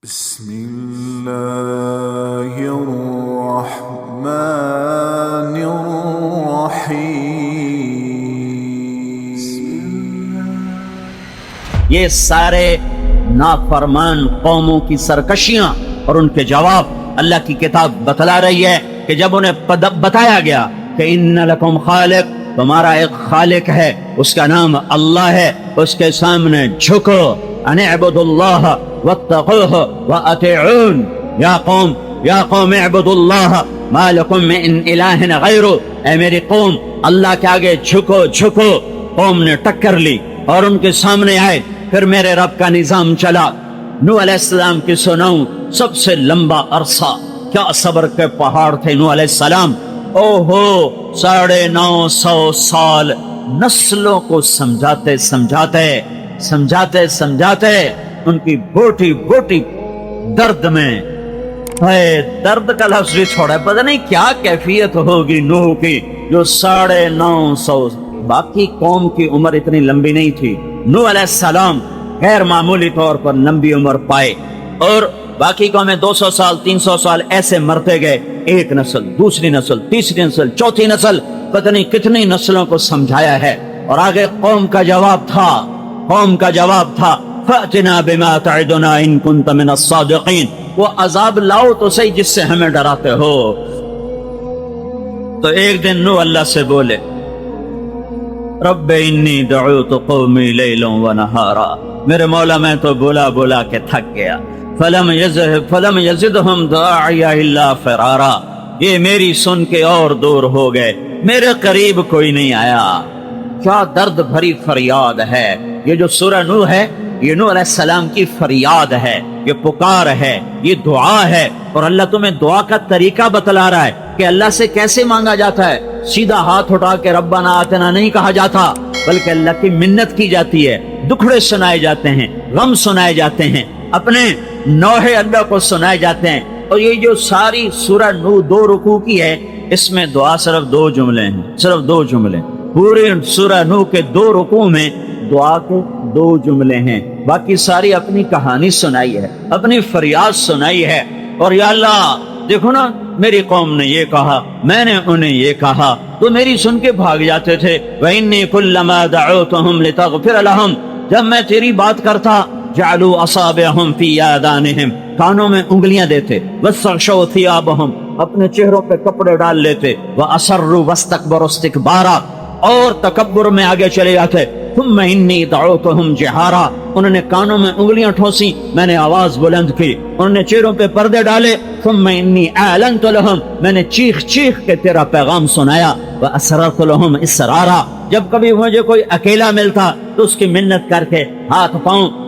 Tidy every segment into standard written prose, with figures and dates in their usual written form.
بسم اللہ الرحمن الرحیم۔ یہ سارے نافرمان قوموں کی سرکشیاں اور ان کے جواب اللہ کی کتاب بتلا رہی ہے کہ جب انہیں بتایا گیا کہ ان لکم خالق، تمہارا ایک خالق ہے، اس کا نام اللہ ہے، اس کے سامنے جھکو، ان اعبدوا اللہ واتقوہ واطیعون، یا قوم اعبدوا اللہ ما لکم من الہ غیرہ، اے میری قوم اللہ کے آگے جھکو۔ قوم نے ٹکر لی اور ان کے سامنے آئے، پھر میرے رب کا نظام چلا۔ نوح علیہ السلام کی سناؤں، سب سے لمبا عرصہ، کیا صبر کے پہاڑ تھے نوح علیہ السلام۔ 950 سال نسلوں کو سمجھاتے ان کی بوٹی درد میں، درد کا لفظ بھی چھوڑا، پتہ نہیں کیا کیفیت ہوگی نوح کی، جو 950، باقی قوم کی عمر اتنی لمبی نہیں تھی، نوح علیہ السلام غیر معمولی طور پر لمبی عمر پائے، اور باقی قومیں 200 سال 300 سال ایسے مرتے گئے، ایک نسل، دوسری نسل، تیسری نسل، چوتھی نسل، پتہ نہیں کتنی نسلوں کو سمجھایا ہے۔ اور آگے قوم کا جواب تھا فَأْتِنَا بِمَا تَعِدُنَا إِن كُنْتَ مِنَ الصَّادِقِينَ، وہ عذاب لاؤ تو صحیح جس سے ہمیں ڈراتے ہو۔ تو ایک دن نوح اللہ سے بولے، رب انی دعوت قومی لیلا ونہارا، میرے مولا میں تو بولا کے تھک گیا، فلم یزدہم داعی الا فرارا، یہ میری سن کے اور دور ہو گئے، میرے قریب کوئی نہیں آیا۔ کیا درد بھری فریاد ہے یہ جو سورہ نوح ہے، یہ نوح علیہ السلام کی فریاد ہے، یہ پکار ہے، یہ دعا ہے، اور اللہ تمہیں دعا کا طریقہ بتلا رہا ہے کہ اللہ سے کیسے مانگا جاتا ہے۔ سیدھا ہاتھ اٹھا کے ربنا آتنا نہیں کہا جاتا، بلکہ اللہ کی منت کی جاتی ہے، دکھڑے سنائے جاتے ہیں، غم سنائے جاتے ہیں، اپنے نوحے اللہ کو سنائے جاتے ہیں۔ اور یہ جو ساری سورہ نوح 2 رکوع کی ہے، اس میں دعا صرف 2 جملے ہیں، صرف 2 جملے، پوری سورہ نوح کے 2 رکوع میں دعا کے 2 جملے ہیں، باقی ساری اپنی کہانی سنائی ہے، اپنی فریاد سنائی ہے۔ اور یا اللہ دیکھو نا، میری قوم نے یہ کہا، میں نے انہیں یہ کہا، تو میری سن کے بھاگ جاتے تھے۔ وَإِنِّي كُلَّمَا دَعَوْتُهُمْ لِتَغْفِرَ لَهُمْ، جب میں تیری بات کرتا، جعلوا اصابعهم في آذانهم، کانوں میں انگلیاں دیتے، واستغشوا ثيابهم، اپنے چہروں پہ کپڑے ڈال لیتے، وَأَصَرُّوا وَاسْتَكْبَرُوا اسْتِكْبَارًا، اور تکبر میں آگے چلے جاتے۔ ثم انی دعوتهم جہارا، انہوں نے کانوں میں انگلیاں ٹھونسی، میں نے آواز بلند کی، انہوں نے چہروں پہ پردے ڈالے۔ ثم انی اعلنت لهم، میں نے چیخ کے تیرا پیغام سنایا۔ واسررت لهم اسرارا، جب کبھی مجھے کوئی اکیلا ملتا تو اس کی منت کر کے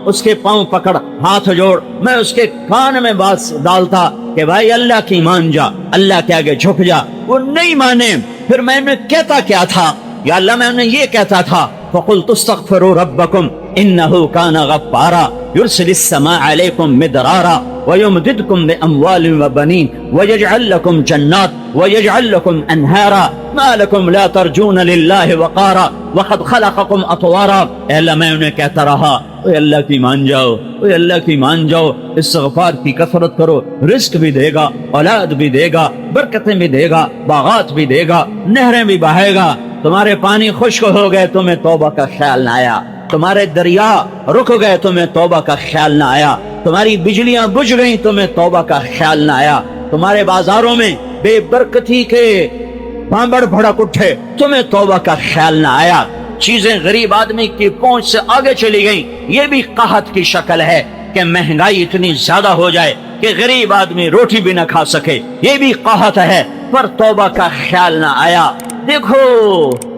اس کے پاؤں پکڑ، ہاتھ جوڑ، میں اس کے کان میں بات ڈالتا کہ بھائی اللہ کی مان جا، اللہ کے آگے جھک جا۔ وہ نہیں مانے، پھر میں نے کہتا کیا تھا، یا اللہ میں نے یہ کہتا تھا، فَقُلْتُ اسْتَغْفِرُوا رَبَّكُمْ إِنَّهُ كَانَ غَفَّارًا يُرْسِلِ السَّمَاءَ عَلَيْكُمْ مِدْرَارًا وَيُمْدِدْكُمْ بِأَمْوَالٍ وَبَنِينَ وَيَجْعَلْ لَكُمْ جَنَّاتٍ وَيَجْعَلْ لَكُمْ أَنْهَارًا مَا لَكُمْ لَا تَرْجُونَ لِلَّهِ وَقَارًا وَقَدْ خَلَقَكُمْ أَطْوَارًا۔ اے اللہ میں انہیں کہتا رہا، اے اللہ کی مان جاؤ، اے اللہ کی مان جاؤ، استغفار کی کثرت کرو، رزق بھی دے گا، اولاد بھی دے گا، برکتیں بھی دے گا، باغات بھی دے گا، نہریں بھی بہائے گا۔ تمہارے پانی خشک ہو گئے، تمہیں توبہ کا خیال نہ آیا، تمہارے دریا رک گئے، تمہیں توبہ کا خیال نہ آیا، تمہاری بجلیاں بجھ گئیں، تمہیں توبہ کا خیال نہ آیا، تمہارے بازاروں میں بے برکتی کے بامبڑ بھڑک اٹھے، تمہیں توبہ کا خیال نہ آیا، چیزیں غریب آدمی کی پہنچ سے آگے چلی گئیں۔ یہ بھی قحط کی شکل ہے کہ مہنگائی اتنی زیادہ ہو جائے کہ غریب آدمی روٹی بھی نہ کھا سکے، یہ بھی قحط ہے، پر توبہ کا خیال نہ آیا۔ دیکھو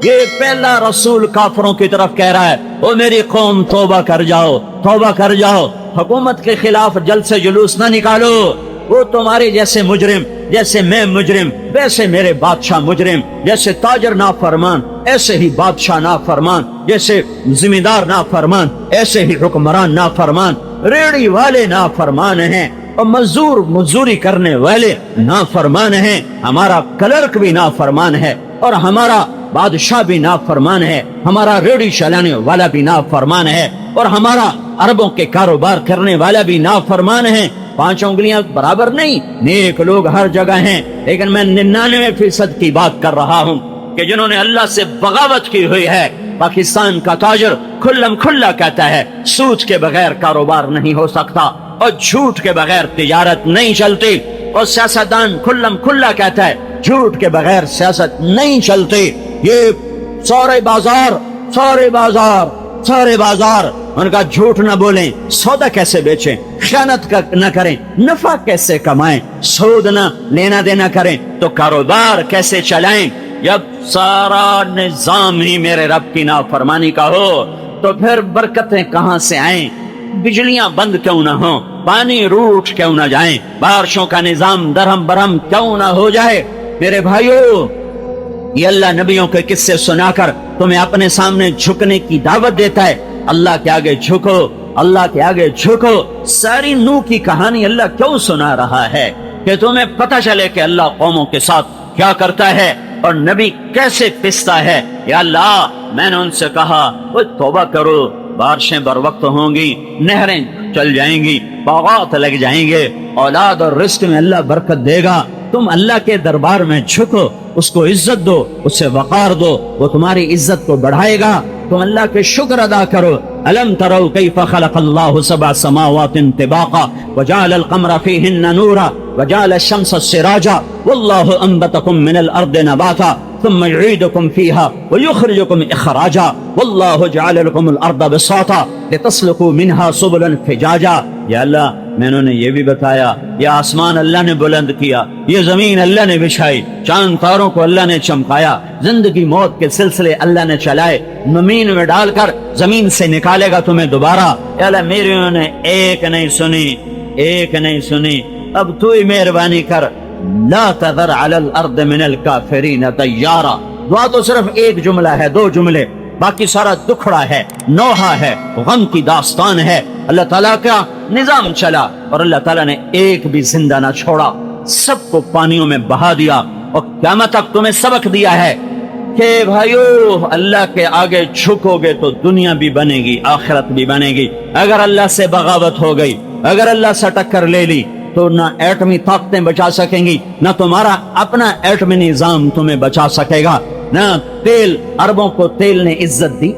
یہ پہلا رسول کافروں کی طرف کہہ رہا ہے، او میری قوم توبہ کر جاؤ، توبہ کر جاؤ، حکومت کے خلاف جلد سے جلوس نہ نکالو، وہ تمہارے جیسے مجرم، جیسے میں مجرم ویسے میرے بادشاہ مجرم، جیسے تاجر نافرمان ایسے ہی بادشاہ نافرمان، جیسے زمیندار نافرمان ایسے ہی حکمران نافرمان، ریڑھی والے نافرمان ہیں، اور مزدوری کرنے والے نافرمان ہیں، ہمارا کلرک بھی نافرمان ہے، اور ہمارا بادشاہ بھی نافرمان ہے، ہمارا ریڑھی چلانے والا بھی نافرمان ہے، اور ہمارا اربوں کے کاروبار کرنے والا بھی نافرمان ہے۔ 5 انگلیاں برابر نہیں، نیک لوگ ہر جگہ ہیں، لیکن میں 99% کی بات کر رہا ہوں کہ جنہوں نے اللہ سے بغاوت کی ہوئی ہے۔ پاکستان کا تاجر کھلم کھلا کہتا ہے سود کے بغیر کاروبار نہیں ہو سکتا، اور جھوٹ کے بغیر تجارت نہیں چلتی، اور سیاستدان کھلم کھلا کہتا ہے جھوٹ کے بغیر سیاست نہیں چلتی۔ یہ سارے بازار ان کا جھوٹ نہ بولیں، سودا کیسے بیچیں، خیانت نہ کریں، نفع کیسے کمائیں، سود نہ لینا دینا کریں تو کاروبار کیسے چلائیں۔ جب سارا نظام ہی میرے رب کی نافرمانی کا ہو تو پھر برکتیں کہاں سے آئیں؟ بجلیاں بند کیوں نہ ہوں، پانی روٹ کیوں نہ جائیں، بارشوں کا نظام درہم برہم کیوں نہ ہو جائے؟ میرے بھائیو، یہ اللہ نبیوں کے قصے سنا کر تمہیں اپنے سامنے جھکنے کی دعوت دیتا ہے۔ اللہ کے آگے جھکو، اللہ کے آگے جھکو۔ ساری نوح کی کہانی اللہ کیوں سنا رہا ہے؟ کہ تمہیں پتہ چلے کہ اللہ قوموں کے ساتھ کیا کرتا ہے اور نبی کیسے پستا ہے۔ یا اللہ، میں نے ان سے کہا وہ توبہ کرو، بارشیں بر وقت ہوں گی، نہریں چل جائیں گی، باغات لگ جائیں گے، اولاد اور رزق میں اللہ برکت دے گا۔ تم اللہ کے دربار میں جھکو، اس کو عزت دو، اس سے وقار دو، وہ تمہاری عزت کو بڑھائے گا۔ تم اللہ کے شکر ادا کرو۔ الم تروا کیف خلق اللہ 7 سماوات طباقا وجعل القمر فیہن نورا وجعل الشمس سراجا واللہ انبتکم من الارض نباتا ثم يعيدكم فيها ويخرجكم اخراجا واللہ جعل لكم الارض بساطا لتسلكوا منها سبلا فجاجا۔ یا اللہ، میں نے یہ بھی بتایا یہ آسمان اللہ نے بلند کیا، یہ زمین اللہ نے بچھائی، چاند تاروں کو اللہ نے چمکایا، زندگی موت کے سلسلے اللہ نے چلائے، زمین میں ڈال کر زمین سے نکالے گا تمہیں دوبارہ۔ یا اللہ، میری انہوں نے ایک نہیں سنی، اب تو ہی مہربانی کر، لا تذر علی الارض من الکافرین دیارا۔ دعا تو صرف ایک جملہ ہے، 2 جملے، باقی سارا دکھڑا ہے، نوحہ ہے، غم کی داستان ہے۔ اللہ تعالیٰ کا نظام چلا اور اللہ تعالیٰ نے ایک بھی زندہ نہ چھوڑا، سب کو پانیوں میں بہا دیا، اور قیامت تک تمہیں سبق دیا ہے کہ بھائیو، اللہ کے آگے جھکو گے تو دنیا بھی بنے گی، آخرت بھی بنے گی۔ اگر اللہ سے بغاوت ہو گئی، اگر اللہ سے ٹکر لے لی تو نہ ایٹمی طاقتیں بچا سکیں گی، نہ تمہارا اپنا ایٹمی نظام تمہیں بچا سکے گا، نہ تیل۔ عربوں کو تیل نے عزت دی،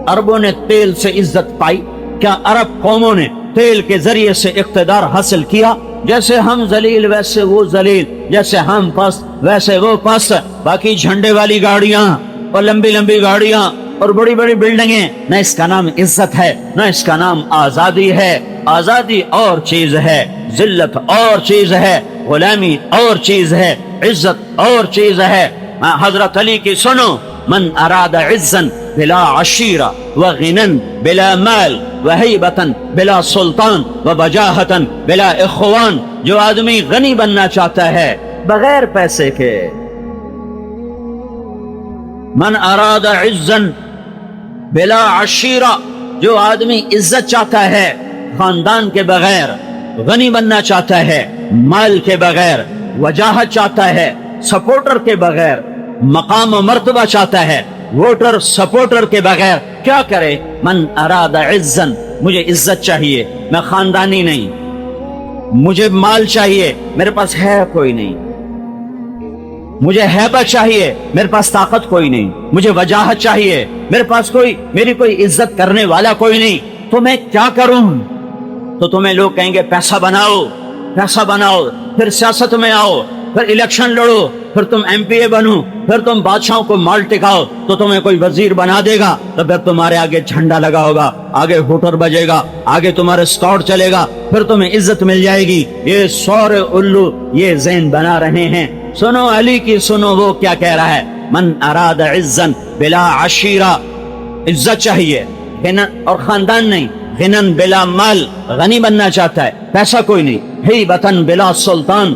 عربوں نے تیل سے عزت پائی۔ کیا عرب قوموں نے تیل کے ذریعے سے اقتدار حاصل کیا؟ جیسے ہم ذلیل ویسے وہ ذلیل، جیسے ہم پست ویسے وہ پست۔ باقی جھنڈے والی گاڑیاں اور لمبی لمبی گاڑیاں اور بڑی بڑی بلڈنگیں، نہ اس کا نام عزت ہے، نہ اس کا نام آزادی ہے۔ آزادی اور چیز ہے، ذلت اور چیز ہے، غلامی اور چیز ہے، عزت اور چیز ہے۔ حضرت علی کی سنو، من اراد عزا بلا عشیرہ وغنا بلا مال وہیبتا بلا سلطان وبجاہتا بلا اخوان۔ جو آدمی غنی بننا چاہتا ہے بغیر پیسے کے، من اراد عزا بلا عشیرہ، جو آدمی عزت چاہتا ہے خاندان کے بغیر، غنی بننا چاہتا ہے مال کے بغیر، وجاہت چاہتا ہے سپورٹر کے بغیر، مقام و مرتبہ چاہتا ہے ووٹر سپورٹر کے بغیر، کیا کرے؟ من اراد عزا، مجھے عزت چاہیے، میں خاندانی نہیں، مجھے مال چاہیے، میرے پاس ہے کوئی نہیں، مجھے ہیبت چاہیے، میرے پاس طاقت کوئی نہیں، مجھے وجاہت چاہیے، میرے پاس میری کوئی عزت کرنے والا کوئی نہیں، تو میں کیا کروں؟ تو تمہیں لوگ کہیں گے پیسہ بناؤ، پھر سیاست میں آؤ، پھر الیکشن لڑو، پھر تم ایم پی اے بنو، پھر تم بادشاہوں کو مال ٹکاؤ تو تمہیں کوئی وزیر بنا دے گا، تو پھر تمہارے آگے جھنڈا لگا ہوگا، آگے ہوٹر بجے گا، آگے تمہارے اسکاؤٹ چلے گا، پھر تمہیں عزت مل جائے گی۔ یہ سورے الو یہ ذہن بنا رہے ہیں۔ سنو علی کی، سنو وہ کیا کہہ رہا ہے، من اراد عزا بلا عشیرہ، عزت چاہیے اور خاندان نہیں، غنن بلا مال، غنی بننا چاہتا ہے، پیسہ کوئی نہیں، ہیبتن بلا سلطان،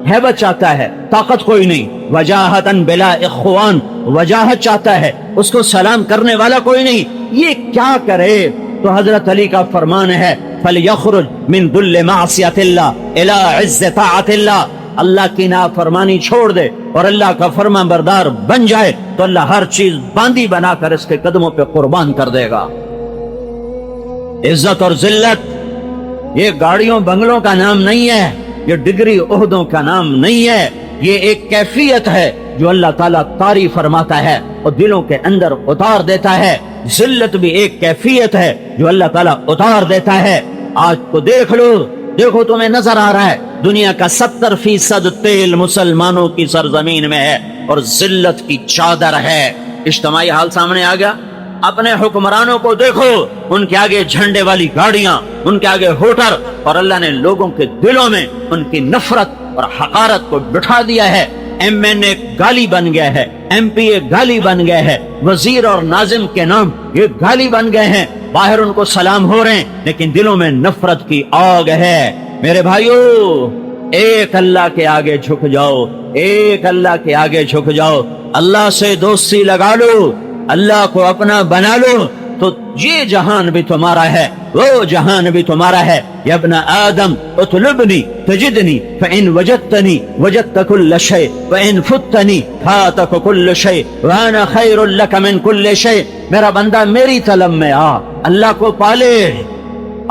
ہیبت چاہتا ہے، طاقت کوئی نہیں، وجاہتن بلا اخوان، وجاہت چاہتا ہے، اس کو سلام کرنے والا کوئی نہیں، یہ کیا کرے؟ تو حضرت علی کا فرمان ہے فَلْيَخْرُجْ مِنْ ذُلِّ مَعْصِيَةِ اللَّهِ إِلَىٰ عِزِّ طَاعَةِ اللَّهِ۔ اللہ کی نافرمانی چھوڑ دے اور اللہ کا فرما بردار بن جائے تو اللہ ہر چیز باندھی بنا کر اس کے قدموں پہ قربان کر دے گا۔ عزت اور ذلت یہ گاڑیوں بنگلوں کا نام نہیں ہے، یہ ڈگری عہدوں کا نام نہیں ہے، یہ ایک کیفیت ہے جو اللہ تعالیٰ طاری فرماتا ہے اور دلوں کے اندر اتار دیتا ہے۔ ذلت بھی ایک کیفیت ہے جو اللہ تعالیٰ اتار دیتا ہے۔ آج تو دیکھ لو، دیکھو تمہیں نظر آ رہا ہے دنیا کا 70% تیل مسلمانوں کی سرزمین میں ہے اور ذلت کی چادر ہے۔ اجتماعی حال سامنے آ گیا۔ اپنے حکمرانوں کو دیکھو، ان کے آگے جھنڈے والی گاڑیاں، ان کے آگے ہوٹر، اور اللہ نے لوگوں کے دلوں میں ان کی نفرت اور حقارت کو بٹھا دیا ہے۔ ایم این اے گالی بن گیا ہے، ایم پی اے گالی بن گئے ہے، وزیر اور ناظم کے نام یہ گالی بن گئے ہیں۔ باہر ان کو سلام ہو رہے ہیں لیکن دلوں میں نفرت کی آگ ہے۔ میرے بھائیو، ایک اللہ کے آگے جھک جاؤ، ایک اللہ کے آگے جھک جاؤ، اللہ سے دوستی لگا لو، اللہ کو اپنا بنا لو تو یہ جہان بھی تمہارا ہے، وہ جہان بھی تمہارا ہے۔ یا ابن آدم اطلبنی تجدنی فإن وجدتنی وجدت كل شيء وإن فتنی فاتك كل شيء وأنا خير لك من كل شيء۔ میرا بندہ میری طلب میں آ، اللہ کو پالے،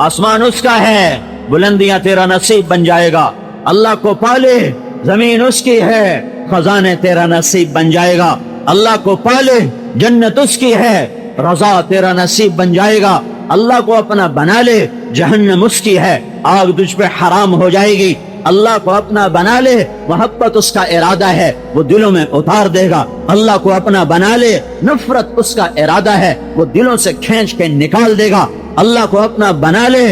آسمان اس کا ہے، بلندیاں تیرا نصیب بن جائے گا۔ اللہ کو پالے، زمین اس کی ہے، خزانے تیرا نصیب بن جائے گا۔ اللہ کو پالے، جنت اس کی ہے، رضا تیرا نصیب بن جائے گا۔ اللہ کو اپنا بنا لے، جہنم اس کی ہے، آگ تجھ پہ حرام ہو جائے گی۔ اللہ کو اپنا بنا لے، محبت اس کا ارادہ ہے، وہ دلوں میں اتار دے گا۔ اللہ کو اپنا بنا لے، نفرت اس کا ارادہ ہے، وہ دلوں سے کھینچ کے نکال دے گا۔ اللہ کو اپنا بنا لے،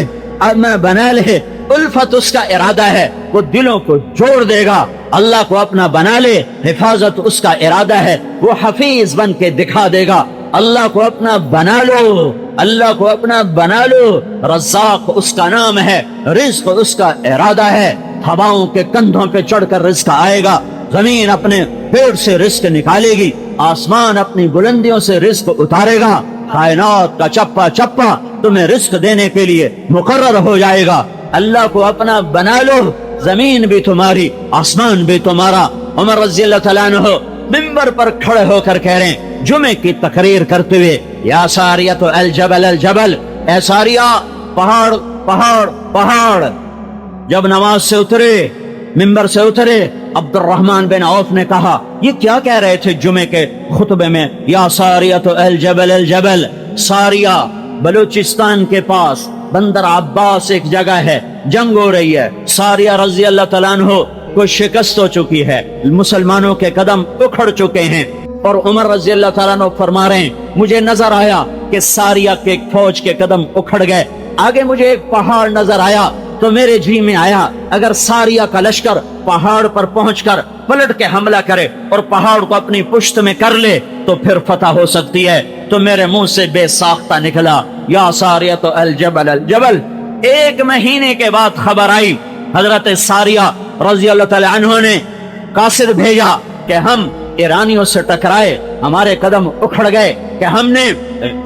الفت اس کا ارادہ ہے، وہ دلوں کو جوڑ دے گا۔ اللہ کو اپنا بنا لے، حفاظت اس کا ارادہ ہے، وہ حفیظ بن کے دکھا دے گا۔ اللہ کو اپنا بنا لو، اللہ کو اپنا بنا لو، رزاق اس کا نام ہے، رزق اس کا ارادہ ہے۔ ہواؤں کے کندھوں پہ چڑھ کر رزق آئے گا، زمین اپنے پیٹ سے رزق نکالے گی، آسمان اپنی بلندیوں سے رزق اتارے گا، کائنات کا چپا چپا تمہیں رزق دینے کے لیے مقرر ہو جائے گا۔ اللہ کو اپنا بنا لو، زمین بھی تمہاری، آسمان بھی تمہارا۔ عمر رضی اللہ تعالیٰ عنہ منبر پر کھڑے ہو کر کہہ رہے ہیں جمعے کی تقریر کرتے ہوئے، یا ساریۃ الجبل الجبل، اے ساریہ پہاڑ پہاڑ پہاڑ۔ جب نماز سے اترے، منبر سے اترے، عبد الرحمن بن عوف نے کہا یہ کیا کہہ رہے تھے جمعے کے خطبے میں؟ یا ساریۃ الجبل الجبل، ساریہ بلوچستان کے پاس بندر عباس ایک جگہ ہے، جنگ ہو رہی ہے، ساریہ رضی اللہ تعالیٰ عنہ کو شکست ہو چکی ہے، مسلمانوں کے قدم اکھڑ چکے ہیں، اور عمر رضی اللہ تعالیٰ عنہ فرما رہے ہیں مجھے نظر آیا کہ ساریہ کے ایک فوج کے قدم اکھڑ گئے، آگے مجھے ایک پہاڑ نظر آیا تو میرے جی میں آیا اگر ساریہ کا لشکر پہاڑ پر پہنچ کر پلٹ کے حملہ کرے اور پہاڑ کو اپنی پشت میں کر لے تو پھر فتح ہو سکتی ہے۔ تو میرے منہ سے بے ساختہ نکلا یا ساریۃ الجبل الجبل۔ ایک مہینے کے بعد خبر آئی، حضرت ساریہ رضی اللہ تعالی عنہ نے قاصد بھیجا کہ ہم ایرانیوں سے ٹکرائے، ہمارے قدم اکھڑ گئے، کہ ہم نے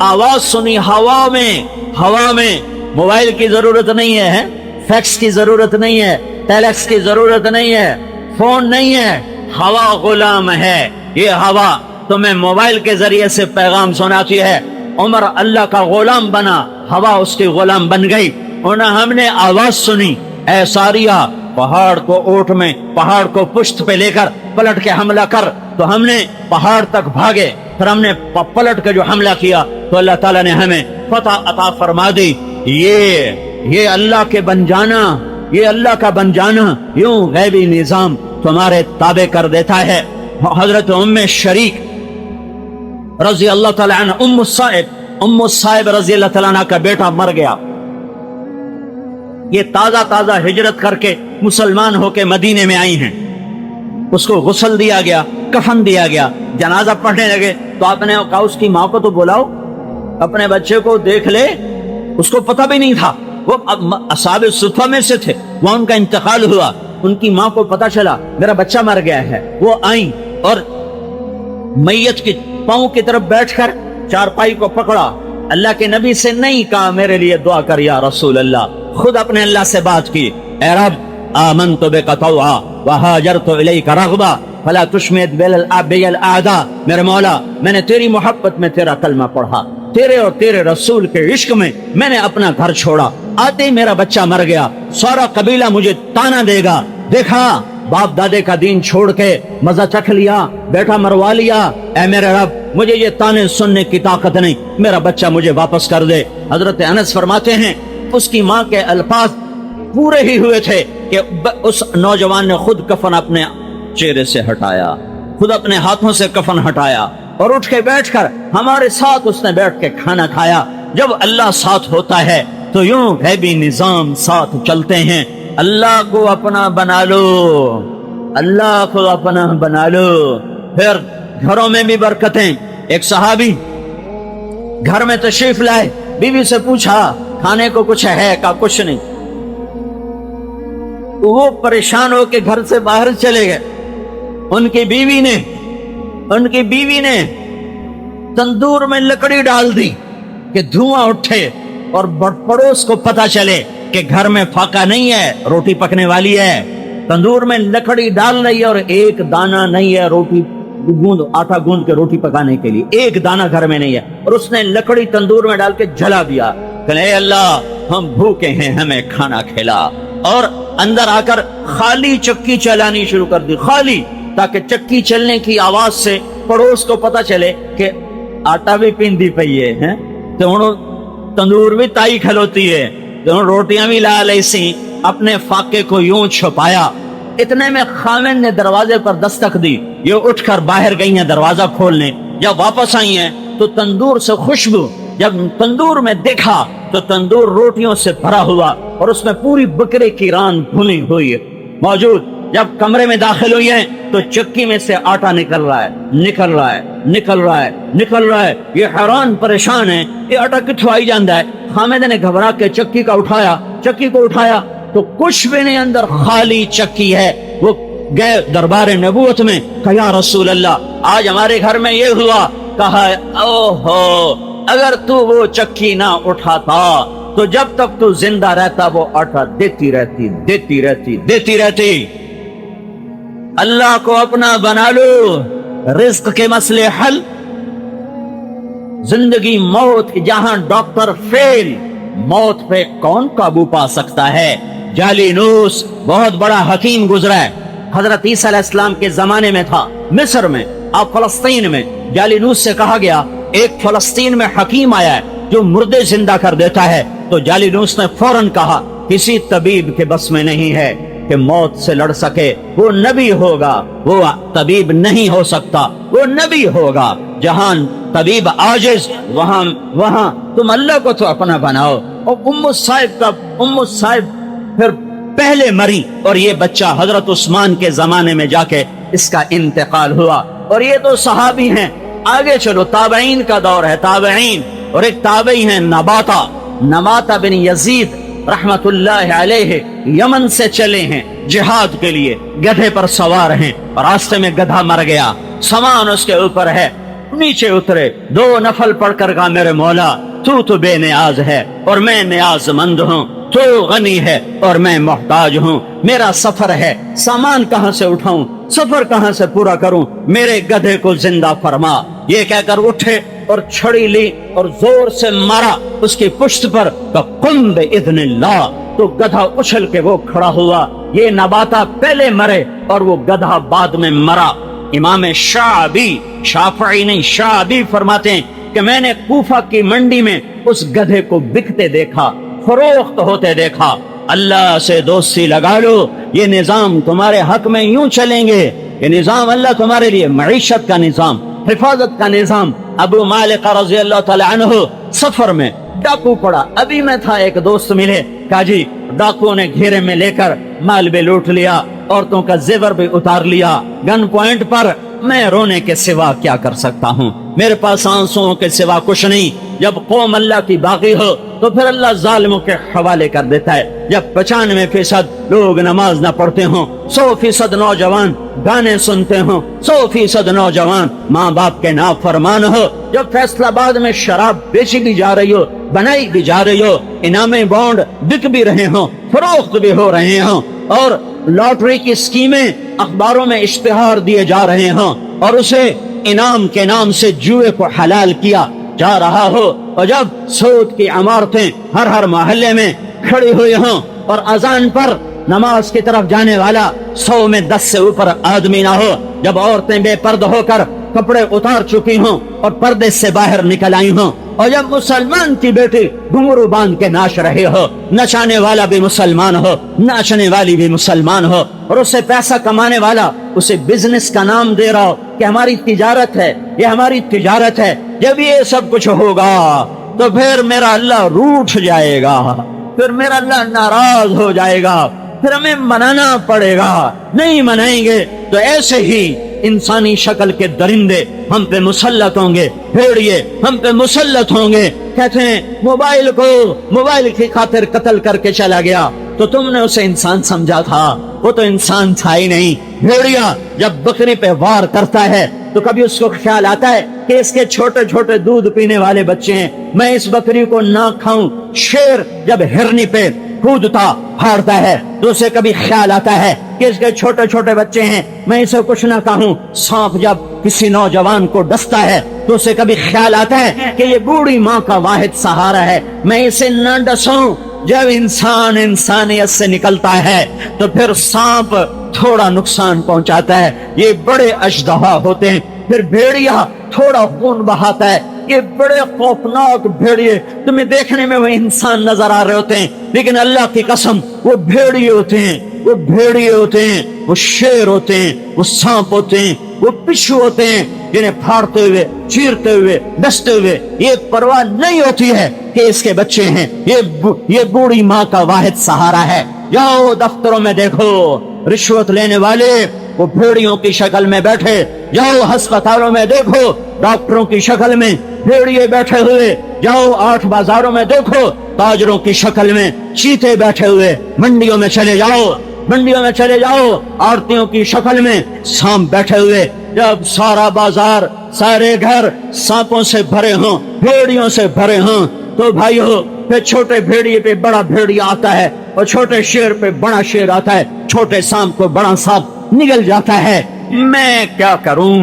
آواز سنی ہوا میں، موبائل کی ضرورت نہیں ہے، فیکس کی ضرورت نہیں ہے، ٹیلیکس کی ضرورت نہیں ہے، فون نہیں ہے، ہوا غلام ہے، یہ ہوا تمہیں موبائل کے ذریعے سے پیغام سناتی ہے۔ عمر اللہ کا غلام بنا، ہوا اس کی غلام بن گئی، اور ہم نے آواز سنی اے ساریہ پہاڑ کو اونٹ میں، پہاڑ کو پشت پہ لے کر پلٹ کے حملہ کر، تو ہم نے پہاڑ تک بھاگے، پھر ہم نے پلٹ کے جو حملہ کیا تو اللہ تعالیٰ نے ہمیں فتح عطا فرما دی۔ یہ اللہ کے بن جانا، یہ اللہ کا بن جانا یوں غیبی نظام تمہارے تابع کر دیتا ہے۔ حضرت ام شریک رضی اللہ تعالیٰ عنہ، ام الصائب رضی اللہ تعالیٰ عنہ کا بیٹا مر گیا، یہ تازہ ہجرت کر کے مسلمان ہو کے مدینے میں آئی ہیں، اس کو غسل دیا گیا، کفن دیا گیا، جنازہ پڑھنے لگے تو آپ نے کہا اس کی ماں کو تو بلاؤ، اپنے بچے کو دیکھ لے، اس کو پتہ بھی نہیں تھا، وہ اصحاب صفہ میں سے تھے، وہاں ان کا انتقال ہوا، ان کی ماں کو پتہ چلا میرا بچہ مر گیا ہے، وہ آئیں اور میت کی پاؤں کی طرف بیٹھ کر چارپائی کو پکڑا، اللہ کے نبی سے نہیں کہا میرے لیے دعا کر یا رسول اللہ، خود اپنے اللہ سے بات کی، اے رب آمنت بک طوعا وہاجرت الیک رغبا فلا تشمت بی الاعداء. میرے مولا میں نے تیری محبت میں تیرا کلمہ پڑھا، تیرے اور تیرے رسول کے عشق میں نے اپنا گھر چھوڑا، آتے ہی میرا بچہ مر گیا، سارا قبیلہ مجھے تانا دے گا، دیکھا باپ دادے کا دین چھوڑ کے مزہ چکھ لیا، بیٹا مروا لیا، اے میرے رب مجھے یہ تانے سننے کی طاقت نہیں، میرا بچہ مجھے واپس کر دے. حضرت انس فرماتے ہیں اس کی ماں کے الفاظ پورے ہی ہوئے تھے کہ اس نوجوان نے خود کفن اپنے چہرے سے ہٹایا، خود اپنے ہاتھوں سے کفن ہٹایا اور اٹھ کے بیٹھ کر ہمارے ساتھ اس نے بیٹھ کے کھانا کھایا. جب اللہ ساتھ ہوتا ہے تو یوں غیبی نظام ساتھ چلتے ہیں. اللہ کو اپنا بنا لو، اللہ کو اپنا بنا لو، پھر گھروں میں بھی برکتیں. ایک صحابی گھر میں تشریف لائے، بیوی سے پوچھا کھانے کو کچھ ہے؟ کہا کچھ نہیں. وہ پریشان ہو کے گھر سے باہر چلے گئے. ان کی بیوی نے تندور میں لکڑی ڈال دی کہ دھواں اٹھے اور پڑوس کو پتا چلے کہ گھر میں فاقہ نہیں ہے، روٹی پکنے والی ہے. تندور میں لکڑی ڈال رہی ہے اور ایک دانہ نہیں ہے روٹی آٹا گوندھ کے روٹی پکانے کے لیے، ایک دانہ گھر میں نہیں ہے. اور اس نے لکڑی تندور میں ڈال کے جلا دیا کہ اے اللہ ہم بھوکے ہیں، ہمیں کھانا کھلا. اور اندر آ کر خالی چکی چلانی شروع کر دی، خالی، تاکہ چکی چلنے کی آواز سے پڑوس کو پتا چلے کہ آٹا بھی پیندی پئی ہے، تو تندور بھی تائی کھلوتی ہے، تو روٹیاں بھی لا لی سی. اپنے فاقے کو یوں چھپایا. اتنے میں خامن نے دروازے پر دستک دی، یہ اٹھ کر باہر گئی ہیں دروازہ کھولنے. جب واپس آئی ہیں تو تندور سے خوشبو، جب تندور میں دیکھا تو تندور روٹیوں سے بھرا ہوا اور اس میں پوری بکرے کی ران بھنی ہوئی موجود. جب کمرے میں داخل ہوئی ہیں تو چکی میں سے آٹا نکل رہا ہے. یہ حیران پریشان ہے، یہ آٹا کتھوں آئی جاندہ ہے. خامد نے گھبرا کے چکی کو اٹھایا تو کچھ بھی نہیں، اندر خالی چکی ہے. وہ گئے دربار نبوت میں، کہا یا رسول اللہ آج ہمارے گھر میں یہ ہوا. کہا اوہو اگر تو وہ چکی نہ اٹھاتا تو جب تک تو زندہ رہتا وہ آٹا دیتی رہتی. اللہ کو اپنا بنا لو، رزق کے مسئلے حل. زندگی موت جہاں ڈاکٹر فیل، موت پہ کون قابو پا سکتا ہے؟ جالینوس بہت بڑا حکیم گزرا ہے، حضرت عیسیٰ علیہ السلام کے زمانے میں تھا، مصر میں، اب فلسطین میں. جالینوس سے کہا گیا ایک فلسطین میں حکیم آیا ہے جو مردے زندہ کر دیتا ہے. تو جالینوس نے فوراً کہا کسی طبیب کے بس میں نہیں ہے کہ موت سے لڑ سکے، وہ نبی ہوگا، وہ طبیب نہیں ہو سکتا، وہ نبی ہوگا. جہاں طبیب عاجز وہاں تم اللہ کو تو اپنا بناؤ. اور ام صاحب پھر پہلے مری اور یہ بچہ حضرت عثمان کے زمانے میں جا کے اس کا انتقال ہوا. اور یہ تو صحابی ہیں. آگے چلو، تابعین کا دور ہے، تابعین. اور ایک تابعی ہیں نباتا بن یزید رحمت اللہ علیہ، یمن سے چلے ہیں جہاد کے لیے، گدھے پر سوار ہیں، راستے میں گدھا مر گیا، سامان اس کے اوپر ہے. نیچے اترے، 2 نفل پڑھ کر کہا میرے مولا تو بے نیاز ہے اور میں نیاز مند ہوں، تو غنی ہے اور میں محتاج ہوں. میرا سفر ہے، سامان کہاں سے اٹھاؤں، سفر کہاں سے پورا کروں، میرے گدھے کو زندہ فرما. یہ کہہ کر اٹھے اور چھڑی لی اور زور سے مارا اس کی پشت پر. قم باذن اللہ، تو گدھا اچھل کے وہ کھڑا ہوا. یہ نباتا پہلے مرے اور وہ گدھا بعد میں مرا. امام شافعی نہیں شعبی فرماتے ہیں کہ میں نے کوفہ کی منڈی میں اس گدھے کو بکتے دیکھا، فروخت ہوتے دیکھا. اللہ سے دوستی لگا لو، یہ نظام تمہارے حق میں یوں چلیں گے. یہ نظام اللہ تمہارے لیے معیشت کا نظام، حفاظت کا نظام. ابو مالک رضی اللہ تعالی عنہ سفر میں ڈاکو پڑا. ابھی میں تھا، ایک دوست ملے، کہا جی ڈاکو نے گھیرے میں لے کر مال بھی لوٹ لیا، عورتوں کا زیور بھی اتار لیا گن پوائنٹ پر. میں رونے کے سوا کیا کر سکتا ہوں، میرے پاس آنسوؤں کے سوا کچھ نہیں. جب قوم اللہ کی باقی ہو تو پھر اللہ ظالموں کے حوالے کر دیتا ہے. جب 95% لوگ نماز نہ پڑھتے ہوں، 100% نوجوان گانے سنتے ہوں، 100% نوجوان ماں باپ کے نافرمان ہو، جب فیصل آباد میں شراب بیچی بھی جا رہی ہو، بنائی بھی جا رہی ہو، انعام بانڈ بک بھی رہے ہوں، فروخت بھی ہو رہے ہوں، اور لوٹری کی اسکیمیں اخباروں میں اشتہار دیے جا رہے ہوں اور اسے انعام کے نام سے جوئے کو حلال کیا جا رہا ہو، اور جب سود کی عمارتیں ہر محلے میں کھڑی ہوئی ہوں اور اذان پر نماز کی طرف جانے والا 100 میں 10 سے اوپر آدمی نہ ہو، جب عورتیں بے پردہ ہو کر کپڑے اتار چکی ہوں اور پردے سے باہر نکل آئی ہوں، اور جب مسلمان کی بیٹی گھنگرو باندھ کے ناچ رہے ہو، نچانے والا بھی مسلمان ہو، ناچنے والی بھی مسلمان ہو، اور اسے پیسہ کمانے والا اسے بزنس کا نام دے رہا ہو کہ ہماری تجارت ہے، یہ ہماری تجارت ہے، جب یہ سب کچھ ہوگا تو پھر میرا اللہ روٹھ جائے گا، پھر میرا اللہ ناراض ہو جائے گا، پھر ہمیں منانا پڑے گا۔ نہیں منائیں گے تو ایسے ہی انسانی شکل کے درندے ہم پہ مسلط ہوں گے، بھیڑیے ہم پہ مسلط ہوں گے۔ کہتے ہیں موبائل کو موبائل کی خاطر قتل کر کے چلا گیا تو تم نے اسے انسان سمجھا تھا، وہ تو انسان تھا ہی نہیں۔ بھیڑیا جب بکری پہ وار کرتا ہے تو کبھی اس کو خیال آتا ہے کہ اس کے چھوٹے چھوٹے دودھ پینے والے بچے ہیں، میں اس بکری کو نہ کھاؤں۔ شیر جب ہرنی پہ کودتا پھاڑتا ہے تو اسے کبھی خیال آتا ہے کہ اس کے چھوٹے چھوٹے بچے ہیں، میں اسے کچھ نہ کہوں۔ سانپ جب کسی نوجوان کو ڈستا ہے تو اسے کبھی خیال آتا ہے کہ یہ بوڑھی ماں کا واحد سہارا ہے، میں اسے نہ ڈسوں۔ جب انسان انسانیت سے نکلتا ہے تو پھر سانپ تھوڑا نقصان پہنچاتا ہے، یہ بڑے اژدہا ہوتے ہیں۔ پھر بھیڑیا تھوڑا خون بہاتا ہے، یہ بڑے خوفناک بھیڑیے، تمہیں دیکھنے میں وہ انسان نظر آ رہے ہوتے ہیں لیکن اللہ کی قسم وہ بھیڑیے ہوتے ہیں، وہ بھیڑیے ہوتے ہیں، وہ شیر ہوتے ہیں، وہ سانپ ہوتے ہیں، وہ پشو ہوتے ہیں جنہیں پھاڑتے ہوئے، چیرتے ہوئے، ڈستے ہوئے یہ پرواہ نہیں ہوتی ہے کہ اس کے بچے ہیں، یہ بوڑھی ماں کا واحد سہارا ہے۔ جاؤ دفتروں میں دیکھو رشوت لینے والے وہ بھیڑیوں کی شکل میں بیٹھے، جاؤ ہسپتالوں میں دیکھو ڈاکٹروں کی شکل میں بھیڑیے بیٹھے ہوئے، جاؤ 8 بازاروں میں دیکھو تاجروں کی شکل میں چیتے بیٹھے ہوئے، منڈیوں میں چلے جاؤ آرتیوں کی شکل میں سانپ بیٹھے ہوئے۔ جب سارا بازار، سارے گھر سانپوں سے بھرے ہوں، بھیڑیوں سے بھرے ہوں تو بھائیو پھر چھوٹے بھیڑیے پہ بڑا بھیڑیا آتا ہے اور چھوٹے شیر پہ بڑا شیر آتا ہے، چھوٹے سانپ کو بڑا سانپ نگل جاتا ہے۔ میں کیا کروں؟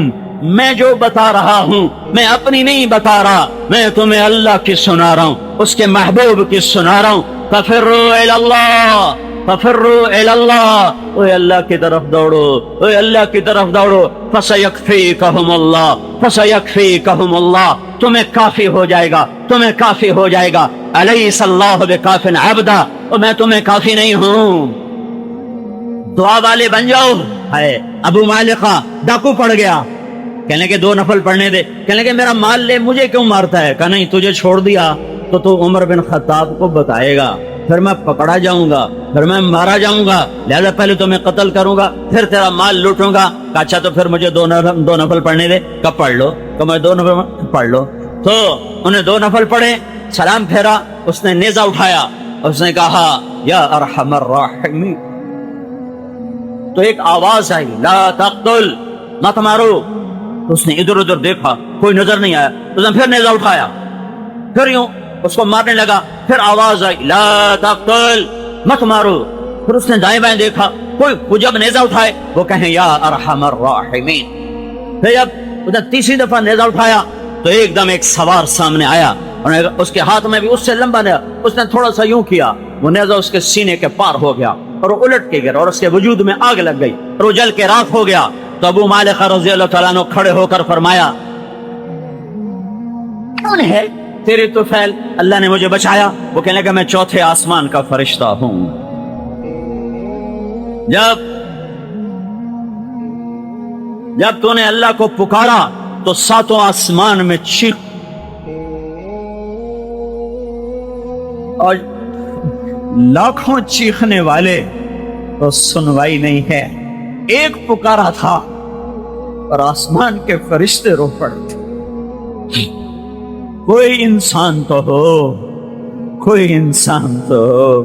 میں جو بتا رہا ہوں میں اپنی نہیں بتا رہا، میں تمہیں اللہ کی سنا رہا ہوں، اس کے محبوب کی سنا رہا ہوں۔ ففروا الی اللہ، ففروا الی اللہ، اوے اللہ کی طرف دوڑو، اوے اللہ کی طرف دوڑو۔ فسیکفیکہم اللہ، فسیکفیکہم اللہ، تمہیں کافی ہو جائے گا، تمہیں کافی ہو جائے گا۔ الیس اللہ بکاف عبدا، اور میں تمہیں کافی نہیں ہوں۔ دعا والے بن جاؤ۔ ہے ابو مالکہ ڈاکو پڑ گیا، کہنے کے 2 نفل پڑھنے دے، کہنے کے میرا مال لے، مجھے کیوں مارتا ہے؟ کہا نہیں، تجھے چھوڑ دیا تو تو عمر بن خطاب کو بتائے گا، پھر میں پکڑا جاؤں گا، پھر میں مارا جاؤں گا، لہذا پہلے تو میں قتل کروں گا، پھر تیرا مال لوٹوں گا۔ کہا اچھا تو پھر مجھے 2 نفل پڑھنے دے۔ کب پڑھ لو؟ کہ میں 2 نفل پڑھ لو۔ تو انہیں 2 نفل پڑھے، سلام پھیرا، اس نے نیزہ اٹھایا، اس نے کہا یا ارحم الراحمین، تو ایک آواز آئی لا تقتل، مت مارو۔ اس نے ادھر ادھر دیکھا، کوئی نظر نہیں آیا، اس نے پھر نیزہ اٹھایا، پھر یوں اس کو مارنے لگا، پھر آواز آئی لا تقتل، مت مارو۔ پھر اس نے دائیں بائیں دیکھا، کوئی جب نیزہ اٹھائے وہ کہیں یا ارحم الراحمین۔ پھر جب اس نے تیسری دفعہ نیزہ اٹھایا تو ایک دم ایک سوار سامنے آیا اور اس کے ہاتھ میں بھی اس سے لمبا نیزہ، اس نے تھوڑا سا یوں کیا، وہ نیزہ اس کے سینے کے پار ہو گیا اور وہ الٹ کے گرا اور اس کے وجود میں آگ لگ گئی اور وہ جل کے راکھ ہو گیا۔ تو ابو مالکہ رضی اللہ تعالیٰ عنہ کھڑے ہو کر فرمایا کون ہے تیرے طفیل؟ اللہ نے مجھے بچایا۔ وہ کہنے لگا میں 4تھے آسمان کا فرشتہ ہوں۔ جب تو نے اللہ کو پکارا تو 7 آسمان میں چیخ، اور لاکھوں چیخنے والے تو سنوائی نہیں ہے، ایک پکارا تھا اور آسمان کے فرشتے رو پڑے تھے۔ کوئی انسان تو ہو، کوئی انسان تو ہو۔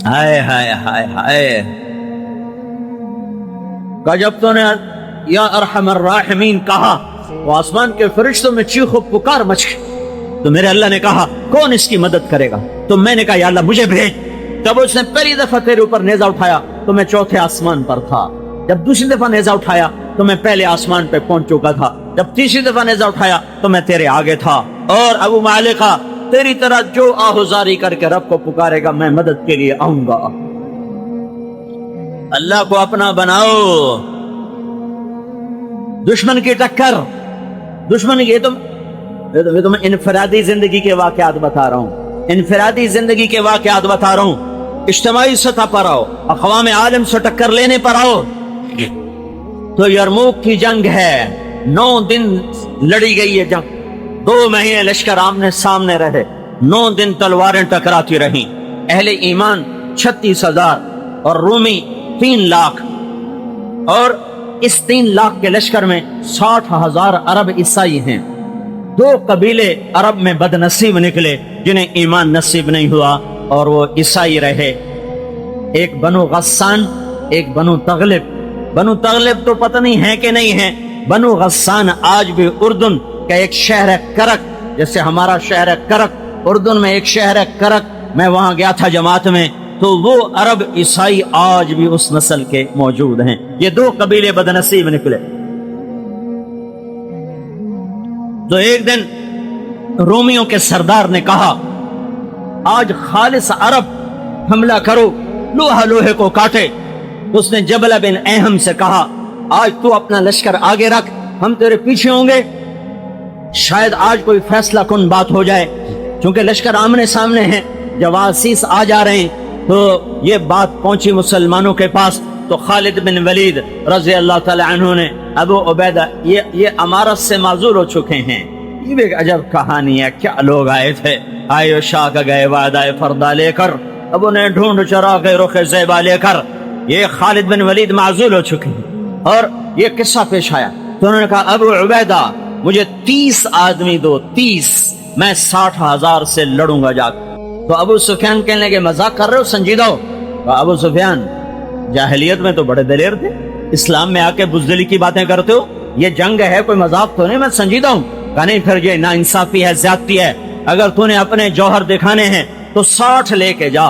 ہائے ہائے ہائے ہائے، کہ جب تو نے یا ارحم الراحمین کہا وہ آسمان کے فرشتوں میں چیخ و پکار مچ گئی۔ تو میرے اللہ نے کہا کون اس کی مدد کرے گا؟ تو میں نے کہا یا اللہ مجھے بھیج۔ جب اس نے پہلی دفعہ تیرے اوپر نیزہ اٹھایا تو میں چوتھے آسمان پر تھا، جب دوسری دفعہ نیزہ اٹھایا تو میں پہلے آسمان پہ پہنچ چکا تھا، جب تیسری دفعہ نیزہ اٹھایا تو میں تیرے آگے تھا۔ اور ابو معلقہ تیری طرح جو آہوزاری کر کے رب کو پکارے گا میں مدد کے لیے آؤں گا۔ اللہ کو اپنا بناؤ، دشمن کی ٹکر، دشمن کی تم انفرادی زندگی کے واقعات بتا رہا ہوں، انفرادی زندگی کے واقعات بتا رہا ہوں، اجتماعی سطح پر آؤ، اقوام عالم سے ٹکر لینے پر آؤ تو یرموک کی جنگ ہے، 9 دن لڑی گئی یہ جنگ، 2 مہینے لشکر آمنے سامنے رہے، 9 دن تلواریں ٹکراتی رہیں، اہل ایمان 36,000 اور رومی 3 لاکھ، اور اس 3 لاکھ کے لشکر میں 60,000 عرب عیسائی ہیں۔ 2 قبیلے عرب میں بد نصیب نکلے جنہیں ایمان نصیب نہیں ہوا اور وہ عیسائی رہے، ایک بنو غسان، ایک بنو تغلب۔ بنو تغلب تو پتہ نہیں ہے کہ نہیں ہے، بنو غسان آج بھی اردن کا ایک شہر ہے کرک، جیسے ہمارا شہر ہے کرک، اردن میں ایک شہر ہے کرک، میں وہاں گیا تھا جماعت میں، تو وہ عرب عیسائی آج بھی اس نسل کے موجود ہیں۔ یہ 2 قبیلے بد نصیب نکلے۔ تو ایک دن رومیوں کے سردار نے کہا آج خالص عرب حملہ کرو، لوہا لوہے کو کاٹے۔ اس نے جبلہ بن اہم سے کہا آج تو اپنا لشکر آگے رکھ، ہم تیرے پیچھے ہوں گے، شاید آج کوئی فیصلہ کن بات ہو جائے، چونکہ لشکر آمنے سامنے ہیں، جواسیس آ جا رہے ہیں۔ تو یہ بات پہنچی مسلمانوں کے پاس، تو خالد بن ولید رضی اللہ تعالی عنہ نے ابو عبیدہ یہ امارت سے معذور ہو چکے ہیں، یہ بھی ایک عجب کہانی ہے، کیا لوگ آئے تھے، آئے شاہ کا گئے وعدہ فردا لے کر، ابو نے ڈھونڈ چرا کے رخ زیبا لے کر، یہ خالد بن ولید معذور ہو چکے ہیں۔ اور یہ قصہ پیش آیا تو انہوں نے کہا ابو عبیدہ مجھے 30 آدمی دو، 30، میں 60,000 سے لڑوں گا جا کر۔ تو ابو سفیان کہنے لگے مذاق کر رہے ہو، سنجیدہ ہو؟ ابو سفیان جاہلیت میں تو بڑے دلیر تھے، اسلام میں آ کے بزدلی کی باتیں کرتے ہو، یہ جنگ ہے کوئی مذاق تو نہیں، میں سنجیدہ ہوں۔ کہا نہیں پھر یہ ناانصافی ہے، زیادتی ہے، اگر تو نے اپنے جوہر دکھانے ہیں تو 60 لے کے جا۔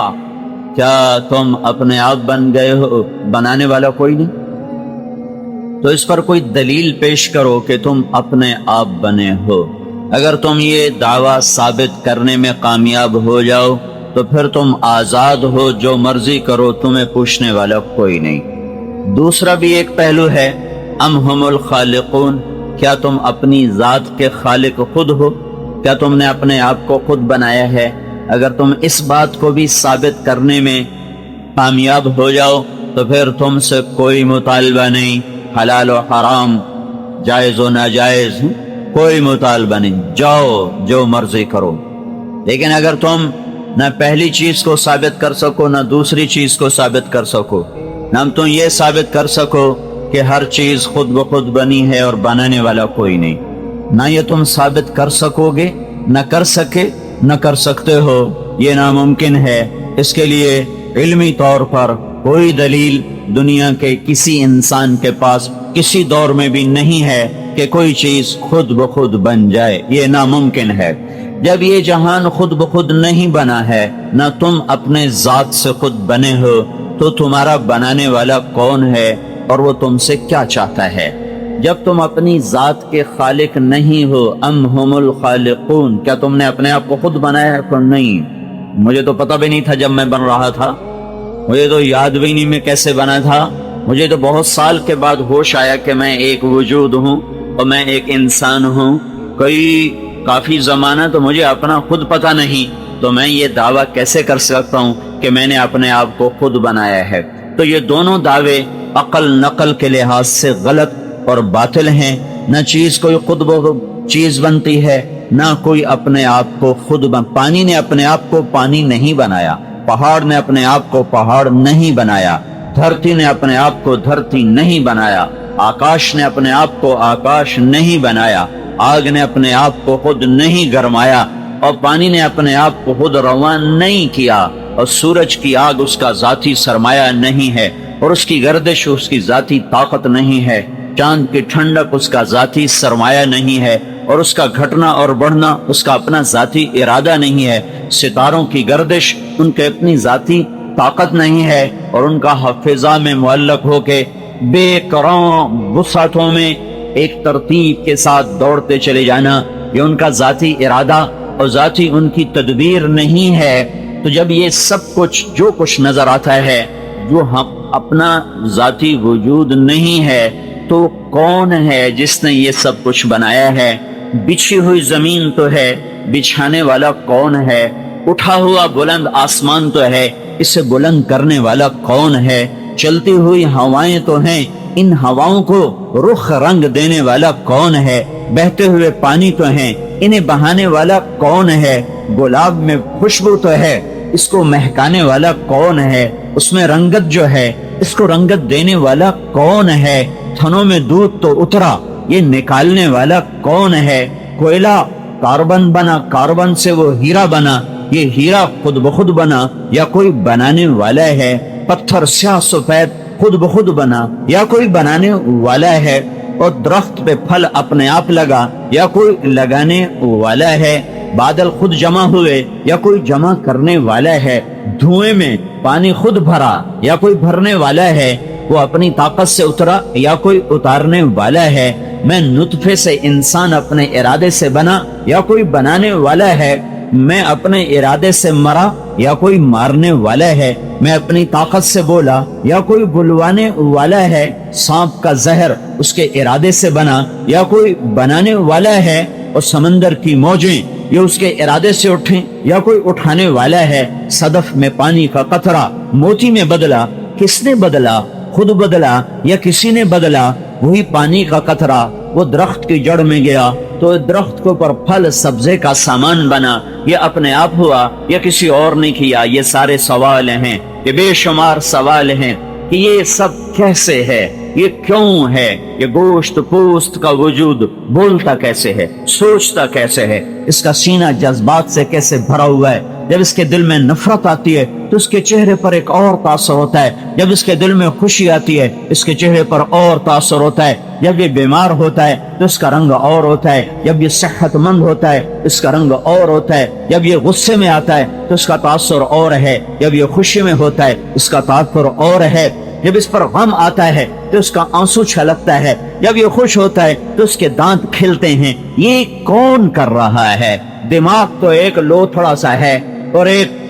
کیا تم اپنے آپ بن گئے ہو، بنانے والا کوئی نہیں؟ تو اس پر کوئی دلیل پیش کرو کہ تم اپنے آپ بنے ہو۔ اگر تم یہ دعویٰ ثابت کرنے میں کامیاب ہو جاؤ تو پھر تم آزاد ہو، جو مرضی کرو، تمہیں پوچھنے والا کوئی نہیں۔ دوسرا بھی ایک پہلو ہے، ام ہم الخالقون، کیا تم اپنی ذات کے خالق خود ہو؟ کیا تم نے اپنے آپ کو خود بنایا ہے؟ اگر تم اس بات کو بھی ثابت کرنے میں کامیاب ہو جاؤ تو پھر تم سے کوئی مطالبہ نہیں، حلال و حرام، جائز و ناجائز، کوئی مطالبہ نہیں، جاؤ جو مرضی کرو۔ لیکن اگر تم نہ پہلی چیز کو ثابت کر سکو، نہ دوسری چیز کو ثابت کر سکو، نہ تم یہ ثابت کر سکو کہ ہر چیز خود بخود بنی ہے اور بنانے والا کوئی نہیں، نہ یہ تم ثابت کر سکو گے، نہ کر سکے، نہ کر سکتے ہو، یہ ناممکن ہے۔ اس کے لیے علمی طور پر کوئی دلیل دنیا کے کسی انسان کے پاس کسی دور میں بھی نہیں ہے کہ کوئی چیز خود بخود بن جائے، یہ ناممکن ہے۔ جب یہ جہان خود بخود نہیں بنا ہے، نہ تم اپنے ذات سے خود بنے ہو، تو تمہارا بنانے والا کون ہے اور وہ تم سے کیا چاہتا ہے؟ جب تم اپنی ذات کے خالق نہیں ہو، ام ہم الخالقون، کیا تم نے اپنے آپ کو خود بنایا ہے؟ نہیں، مجھے تو پتہ بھی نہیں تھا جب میں بن رہا تھا، مجھے تو یاد بھی نہیں میں کیسے بنا تھا، مجھے تو بہت سال کے بعد ہوش آیا کہ میں ایک وجود ہوں اور میں ایک انسان ہوں۔ کافی زمانہ تو مجھے اپنا خود پتہ نہیں، تو میں یہ دعویٰ کیسے کر سکتا ہوں کہ میں نے اپنے آپ کو خود بنایا ہے؟ تو یہ دونوں دعوے عقل نقل کے لحاظ سے غلط اور باطل ہیں۔ نہ چیز کوئی خود بخود چیز بنتی ہے، نہ کوئی اپنے آپ کو خود پانی نے اپنے آپ کو پانی نہیں بنایا، پہاڑ نے اپنے آپ کو پہاڑ نہیں بنایا، دھرتی نے اپنے آپ کو دھرتی نہیں بنایا، آکاش نے اپنے آپ کو آکاش نہیں بنایا، آگ نے اپنے آپ کو خود نہیں گرمایا، اور پانی نے اپنے آپ کو خود روان نہیں کیا، اور سورج کی آگ اس کا ذاتی سرمایہ نہیں ہے، اور اس کی گردش اس کی ذاتی طاقت نہیں ہے، چاند کی ٹھنڈک اس کا ذاتی سرمایہ نہیں ہے، اور اس کا گھٹنا اور بڑھنا اس کا اپنا ذاتی ارادہ نہیں ہے۔ ستاروں کی گردش ان کے اپنی ذاتی طاقت نہیں ہے، اور ان کا فضا میں معلق ہو کے بے کروں وسعتوں میں ایک ترتیب کے ساتھ دوڑتے چلے جانا، یہ ان کا ذاتی ارادہ اور ذاتی ان کی تدبیر نہیں ہے۔ تو جب یہ سب کچھ جو کچھ نظر آتا ہے جو ہم اپنا ذاتی وجود نہیں ہے، تو کون ہے جس نے یہ سب کچھ بنایا ہے؟ بچھی ہوئی زمین تو ہے، بچھانے والا کون ہے؟ اٹھا ہوا بلند آسمان تو ہے، اسے بلند کرنے والا کون ہے؟ چلتی ہوئی ہوائیں تو ہیں، ان ہواؤں کو رخ رنگ دینے والا کون ہے؟ بہتے ہوئے پانی تو ہیں، انہیں بہانے والا کون ہے؟ گلاب میں خوشبو تو ہے، اس کو مہکانے والا کون ہے؟ اس میں رنگت جو ہے، اس کو رنگت دینے والا کون ہے؟ تھنوں میں دودھ تو اترا، یہ نکالنے والا کون ہے؟ کوئلہ کاربن بنا، کاربن سے وہ ہیرا بنا، یہ ہیرا خود بخود بنا یا کوئی بنانے والا ہے؟ پتھر سیاہ سفید خود بخود بنا یا کوئی بنانے والا ہے؟ اور درخت پہ پھل اپنے آپ لگا یا کوئی لگانے والا ہے؟ بادل خود جمع ہوئے یا کوئی جمع کرنے والا ہے؟ دھوئیں میں پانی خود بھرا یا کوئی بھرنے والا ہے؟ وہ اپنی طاقت سے اترا یا کوئی اتارنے والا ہے؟ میں نطفے سے انسان اپنے ارادے سے بنا یا کوئی بنانے والا ہے؟ میں اپنے ارادے سے مرا یا کوئی مارنے والا ہے؟ میں اپنی طاقت سے بولا یا کوئی بلوانے والا ہے؟ سانپ کا زہر اس کے ارادے سے بنا یا کوئی بنانے والا ہے؟ اور سمندر کی موجیں یہ اس کے ارادے سے اٹھیں یا کوئی اٹھانے والا ہے؟ صدف میں پانی کا قطرہ موتی میں بدلا، کس نے بدلا؟ خود بدلا یا کسی نے بدلا؟ وہی پانی کا قطرہ وہ درخت کی جڑ میں گیا تو درخت کو پر پھل سبزے کا سامان بنا، یہ اپنے آپ ہوا یا کسی اور نے کیا؟ یہ سارے سوال ہیں، یہ بے شمار سوال ہیں کہ یہ سب کیسے ہے، یہ کیوں ہے؟ یہ گوشت پوست کا وجود بولتا کیسے ہے، سوچتا کیسے ہے؟ اس کا سینہ جذبات سے کیسے بھرا ہوا ہے؟ جب اس کے دل میں نفرت آتی ہے تو اس کے چہرے پر ایک اور تاثر ہوتا ہے، جب اس کے دل میں خوشی آتی ہے اس کے چہرے پر اور تاثر ہوتا ہے، جب یہ بیمار ہوتا ہے تو اس کا رنگ اور ہوتا ہے، جب یہ صحت مند ہوتا ہے اس کا رنگ اور ہوتا ہے، جب یہ غصے میں آتا ہے تو اس کا تاثر اور ہے، جب یہ خوشی میں ہوتا ہے اس کا تاثر اور ہے، جب اس پر غم آتا ہے تو اس کا آنسو چھلکتا ہے، جب یہ خوش ہوتا ہے تو اس کے دانت کھلتے ہیں۔ یہ کون کر رہا ہے؟ دماغ تو ایک لوتھڑا سا ہے اور ایک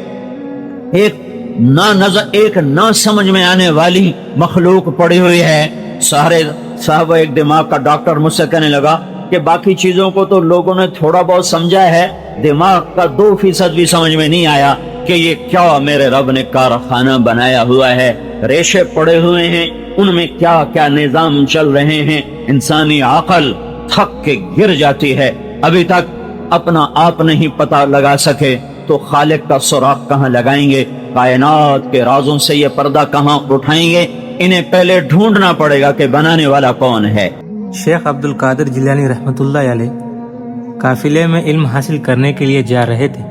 نہ سمجھ میں آنے والی مخلوق پڑی ہوئی ہے۔ صاحب ایک دماغ کا ڈاکٹر مجھ سے کہنے لگا کہ باقی چیزوں کو تو لوگوں نے تھوڑا بہت سمجھا ہے، دماغ کا 2% بھی سمجھ میں نہیں آیا کہ یہ کیا میرے رب نے کارخانہ بنایا ہوا ہے، ریشے پڑے ہوئے ہیں، ان میں کیا کیا نظام چل رہے ہیں۔ انسانی عقل تھک کے گر جاتی ہے، ابھی تک اپنا آپ نہیں پتہ لگا سکے تو خالق کا سراغ کہاں لگائیں گے؟ کائنات کے رازوں سے یہ پردہ کہاں اٹھائیں گے؟ انہیں پہلے ڈھونڈنا پڑے گا کہ بنانے والا کون ہے۔ شیخ عبد القادر جیلانی رحمۃ اللہ علیہ قافلے میں علم حاصل کرنے کے لیے جا رہے تھے۔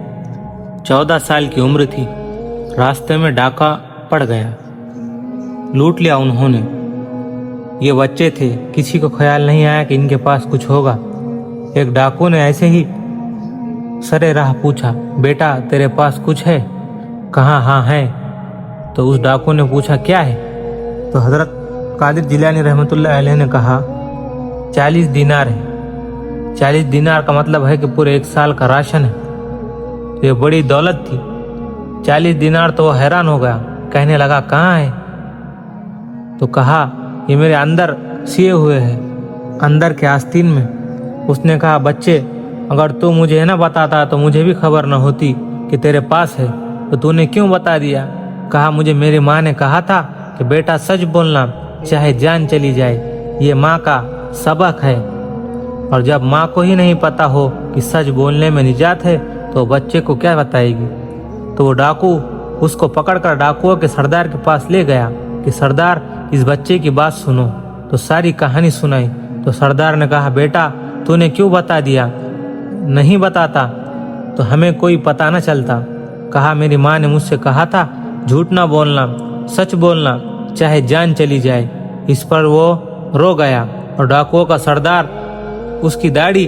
14 سال کی عمر تھی۔ راستے میں ڈاکہ پڑ گیا، لوٹ لیا انہوں نے۔ یہ بچے تھے، کسی کو خیال نہیں آیا کہ ان کے پاس کچھ ہوگا۔ ایک ڈاکو نے ایسے ہی سرے راہ پوچھا، بیٹا تیرے پاس کچھ ہے؟ کہاں ہاں ہے۔ تو اس ڈاکو نے پوچھا کیا ہے؟ تو حضرت قادر جیلانی رحمۃ اللہ علیہ نے کہا 40 دینار ہے۔ 40 دینار کا مطلب ہے کہ پورے 1 سال کا راشن ہے۔ تو یہ بڑی دولت تھی۔ 40 دینار تو وہ حیران ہو گیا، کہنے لگا کہاں ہے؟ تو کہا یہ میرے اندر سیے ہوئے ہے، اندر کے آستین میں۔ اس نے کہا بچے اگر تو مجھے نہ بتاتا تو مجھے بھی خبر نہ ہوتی کہ تیرے پاس ہے، تو نے کیوں بتا دیا؟ کہا مجھے میری ماں نے کہا تھا کہ بیٹا سچ بولنا چاہے جان چلی جائے، یہ ماں کا سبق ہے، اور جب ماں کو ہی نہیں پتا ہو کہ سچ بولنے میں نجات ہے تو بچے کو کیا بتائے گی؟ تو وہ ڈاکو اس کو پکڑ کر ڈاکوؤں کے سردار کے پاس لے گیا کہ سردار اس بچے کی بات سنو۔ تو ساری کہانی سنائی۔ تو سردار نے کہا بیٹا تو نے کیوں بتا دیا؟ نہیں بتاتا تو ہمیں کوئی پتہ نہ چلتا۔ کہا میری ماں نے مجھ سے کہا تھا جھوٹ نہ بولنا، سچ بولنا چاہے جان چلی جائے۔ اس پر وہ رو گیا اور ڈاکوؤں کا سردار اس کی داڑھی